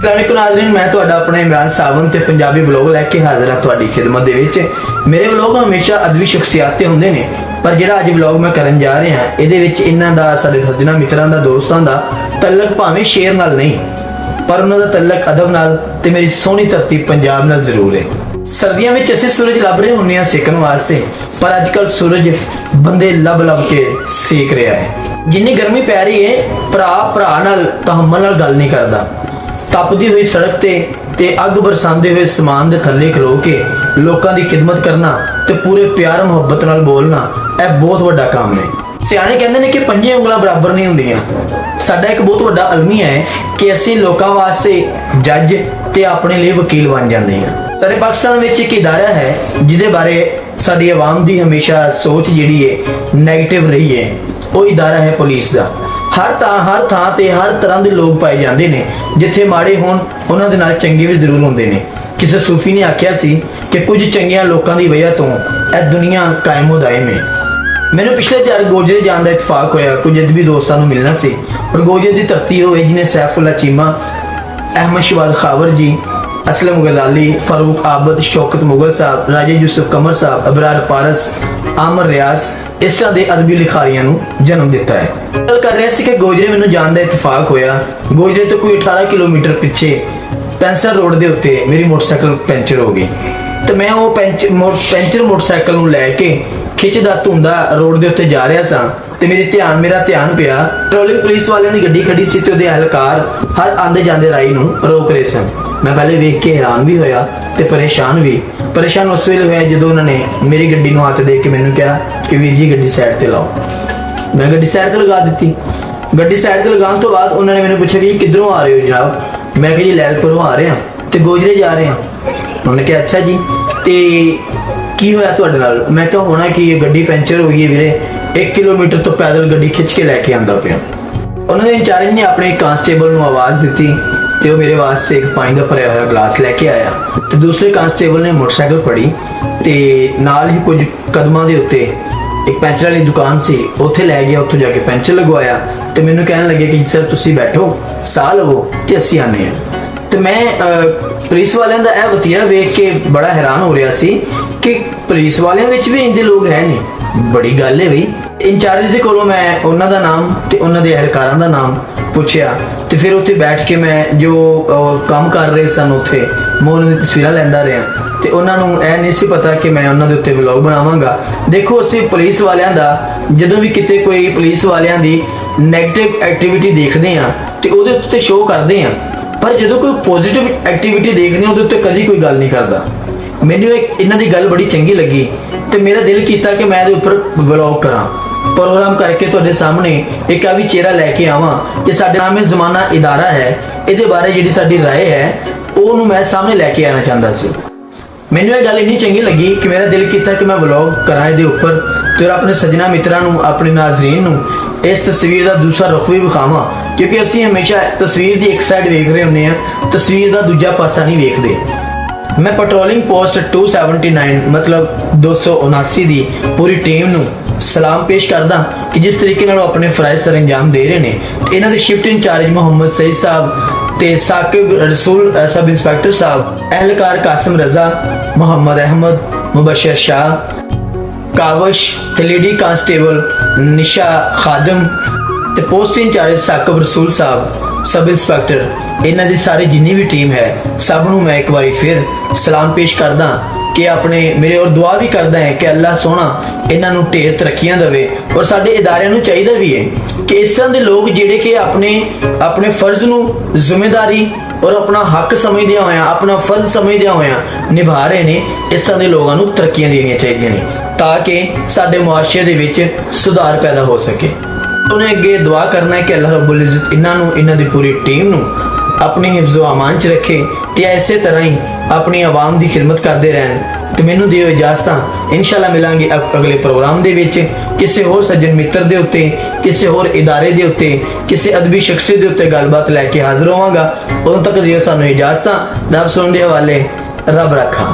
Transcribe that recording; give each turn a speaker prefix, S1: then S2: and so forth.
S1: अस्सलाम वालेकुम नाज़रीन, मैं तुहाडा अपना इमरान सावन ते पंजाबी व्लॉग लैके हाज़र हाँ तुहाडी खिदमत दे विच। मेरे व्लॉग हमेशा अदबी शख्सियत ते हुंदे ने, पर जिहड़ा अज व्लॉग मैं करन जा रहा हाँ इहदे विच इन्हां दा साडे सज्जणा मित्रां दा दोस्तां दा तल्लक भावें शेर नाल नहीं, पर उन्हां दा तल्लक अदब नाल ते मेरी सोहनी धरती पंजाब नाल जरूर है। सर्दियों में असीं सूरज लभ रहे हुंदे हां सेकण वास्ते, पर अजकल सूरज बंदे लब लब के सेक रहा है। जिन्नी गर्मी पै रही है, भरा भरा नाल तहम्मुल नाल गल नहीं करदा। तपदी हुई सड़क ते अग बरसांदे हुए समान दे थल्ले खलो के लोकां दी खिदमत करना ते पूरे प्यार मुहब्बत नाल बोलना यह बहुत वड्डा काम है। सियाणे कहंदे ने कि पंजे उंगलां बराबर नहीं हुंदियां। साडा एक बहुत वड्डा अलमिया है कि असीं लोकां वास्ते जज ते अपने लिए वकील बन जांदे हां। साडे पाकिस्तान विच एक इदारा है जिहदे बारे साडी आवाम दी हमेशा सोच जिहड़ी है नैगेटिव रही है। वो इदारा है पुलिस दा। हर थां ते हर तरह के लोग पाए जाते हैं, जिथे माड़े होण उन्हां दे नाल चंगे भी जरूर होंदे ने। किसी सूफी ने आख्या सी कि कुछ चंगियां लोकां दी वजह तो यह दुनिया कायम हो दायम है। मैंने पिछले त्यार गोजरे जाने का इतफाक होया, कुछ अदबी दोस्तों मिलना सी, और गोजरे की धरती होए जिन्हें सैफुल्ला चीमा, अहमद शवाद खावर जी, असलम गजाली, फारूक आबद, शौकत मुगल साहब, राजे यूसुफ कमर साहब, अबरार पारस, आमर रियाज इस तरह के अदबी लिखारियां जन्म दिता है। गल कर रहा कि गोजरे मैनू जाने का इतफाक होया। गोजरे तो कोई 18 किलोमीटर पिछे पेंसिल रोड के उत्ते मेरी मोटरसाइकिल पैंचर हो गई, तो मैं वो पैंचर मोटरसाइकिल नूं लैके खिचदा धुंदा रोड के उत्ते जा रहा सा, ते मेरा ध्यान पिया पेट्रोलिंग पुलिस वाले ने गड्डी खड़ी सी ते उहदे एहलकार हर आंदे जांदे राही नूं रोक रहे सन। मैं पहले वेख के हैरान भी होया ते परेशान उस वेले होया जदों उन्होंने मेरी गड्डी नूं हाथ दे के मैनूं कहा कि वीर जी गड्डी साइड ते लाओ। मैं गड्डी साइड ते लगा दी। गड्डी साइड ते लगाने तो बाद उन्होंने मैनूं पूछा कि किधरों आ रहे हो जनाब? मैं कहा जी लैलपुरों आ रहे हैं ते गोजरे जा रहे हैं। उन्होंने कहा अच्छा जी, ते की होया तुहाडे नाल? मैं कहा होना कि गड्डी पैंचर हो गई है वीरे, 1 किलोमीटर तो पैदल गड्डी खिंच के लैके आंदा पिया। उन्होंने इंचार्ज ने अपने कांस्टेबल नूं आवाज़ दी ते मेरे वास्ते एक पानी का भरया हुआ गिलास लैके आया, तो दूसरे कांस्टेबल ने मोटरसाइकिल फड़ी ते नाल ही कुछ कदमां दे उत्ते एक पैंचर वाली दुकान सी, उत्थे लै गया, उत्थों जाके पैंचर लगवाया। तो मैनूं कहन लगे कि सर तुसीं बैठो, साह लवो ते असीं आने हैं। तो मैं पुलिस वालियां दा यह वतीरा वेख के बड़ा हैरान हो रहा सी कि पुलिस वालियां विच भी इंदे लोग है नहीं। बड़ी गल है बई। इंचार्ज दे कोलों मैं उन्हां दा नाम ते उन्हां दे एहलकारां दा नाम पुछया, तो फिर उत्थे बैठ के मैं जो काम कर रहे सन उत्थे मैं उन्हां दी तस्वीरां लैंदा रहा, ते उन्हां नूं ऐ नहीं सी पता कि मैं उन्हां दे उत्ते व्लॉग बनावांगा। देखो असीं पुलिस वालियां दा जदों भी किते कोई पुलिस वालियां दी नैगेटिव एक्टिविटी देखदे हां ते उहदे उत्ते शो करदे हां, पर जदों कोई पॉजिटिव एक्टिविटी देखदे हां उहदे उत्ते कदी कोई गल नहीं करदा। मैनूं एक इन्हां दी गल बड़ी चंगी लगी ते मेरा दिल कीता कि मैं इहदे उपर व्लॉग करां, प्रोग्राम करके तुहाडे सामने एक आ भी चेहरा लैके आवां कि साडे नामे ज़माना इदारा है, इहदे बारे जिहड़ी साडी राय है ओनू मैं सामने लैके आना चाहता सी। मैनूं यह गल इन्नी चंगी लगी कि मेरा दिल कीता कि मैं व्लॉग करां इहदे उपर, ते अपने सज्जना मित्रां नूं, अपने नाज़रीन नूं इस तस्वीर का दूसरा रुख भी विखावां, क्योंकि असीं हमेशा तस्वीर की एक साइड वेख रहे हुंदे हां, तस्वीर का दूजा पासा नहीं वेखदे। मैं पेट्रोलिंग पोस्ट 279 मतलब 279 की पूरी टीम नूं सलाम पेश करदा कि जिस तरीके नाल अपने फराइज सर अंजाम दे रहे हैं। इन्हां दे शिफ्ट इंचार्ज मोहम्मद सईद साहब ते साकिब रसूल सब इंस्पैक्टर साहब, एहलकार कासिम रजा, मोहम्मद अहमद, मुबशर शाह, कावश ते लेडी कांस्टेबल निशा खादम ते पोस्ट इंचार्ज साकिब रसूल साहब सब इंस्पैक्टर, इन्हां दी सारी जिन्नी भी टीम है सब नूं मैं एक बारी फिर सलाम पेश करदा कि अपने मेरे और दुआ भी करदा है कि अल्लाह सोहना इन्हां नूं ढेर तरक्कियां देवे। और साडे इदारियां नूं चाहिदा भी है कि इस तरह के लोग जिहड़े कि अपने फर्ज नूं जिम्मेदारी और अपना हक समझदे होया, अपना फर्ज समझदे होया निभा रहे ने, इस तरह के लोगों नूं तरक्कियां देनियां चाहिदियां ने ताकि साडे मुआशरे दे विच सुधार पैदा हो सके। उन्हें अगे दुआ करना है कि अल्लाह रब्बुल इज़्ज़त इन्हां दी पूरी टीम नूं अपने हिफ्ज़ो अमान च रखे ते इस तरह ही अपनी आवाम की खिदमत करते रहन। तो मैनूं दिओ इजाज़त, इंशाअल्लाह मिलांगे अगले प्रोग्राम दे विच किसी होर सज्जन मित्र दे उत्ते, किसी होर इदारे दे उत्ते, किसी अदबी शख्सियत दे उत्ते गलबात लैके हाज़र होवांगा। उदों तक दिओ सानूं इजाज़त। रब सुण दे हवाले, रब रखा।